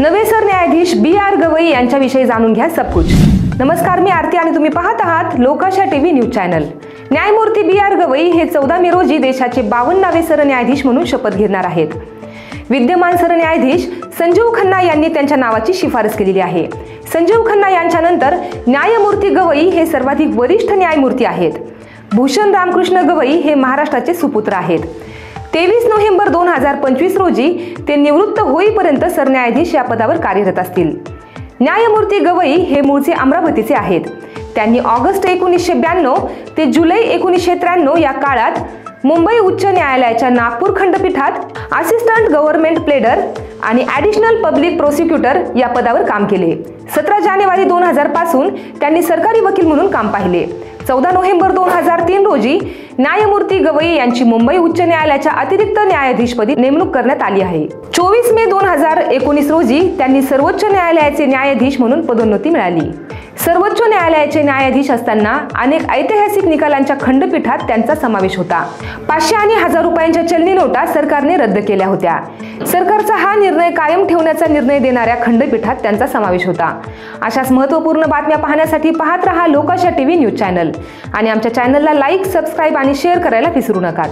नवे सरन्यायाधीश BR गवई यांच्याविषयी जाणून घ्या सबकुछ। नमस्कार, मी आरती आणि तुम्ही पाहत आहात लोकाशा टीव्ही न्यूज चॅनल। न्यायमूर्ती BR गवई हे 14 मे रोजी देशाचे 52वे सरन्यायाधीश म्हणून शपथ घेणार आहेत। विद्यमान सरन्यायाधीश संजीव खन्ना यांनी त्यांच्या नावाची शिफारस केलेली आहे। संजीव खन्ना यांच्यानंतर न्यायमूर्ती गवई हे सर्वाधिक वरिष्ठ न्यायमूर्ती आहेत। भूषण रामकृष्ण गवई हे महाराष्ट्राचे सुपुत्र आहेत। 23 नोव्हेंबर 2025 रोजी ते निवृत्त होईपर्यंत सरन्यायाधीश या पदावर कार्यरत असतील। न्यायमूर्ती गवई हे मूळचे अमरावतीचे आहेत। त्यांनी ऑगस्ट 1992 ते जुलै 1993 या काळात मुंबई उच्च न्यायालयाच्या नागपूर खंडपीठात असिस्टंट गव्हर्नमेंट प्लेडर आणि ॲडिशनल पब्लिक प्रोसिक्युटर या पदावर काम केले। 17 जानेवारी 2000 पासून त्यांनी सरकारी वकील म्हणून काम पाहिले। 14 नोव्हेंबर 2003 रोजी न्यायमूर्ती गवई यांची मुंबई उच्च न्यायालयाच्या अतिरिक्त न्यायाधीशपदी नेमणूक करण्यात आली आहे। 24 मे 2019 रोजी त्यांनी सर्वोच्च न्यायालयाचे न्यायाधीश म्हणून पदोन्नती मिळाली। सर्वोच्च न्यायालयाचे न्यायाधीश असताना अनेक ऐतिहासिक निकालांच्या खंडपीठात त्यांचा समावेश होता। 500 आणि 1000 रुपयांच्या चलनी नोटा सरकारने रद्द केल्या होत्या। सरकारचा हा निर्णय कायम ठेवण्याचा निर्णय देणाऱ्या खंडपीठात त्यांचा समावेश होता। अशाच महत्त्वपूर्ण बातम्या पाहण्यासाठी पाहत रहा लोकाशा टीव्ही न्यूज चॅनल आणि आमच्या चॅनलला लाईक, सबस्क्राईब आणि शेअर करायला विसरू नका।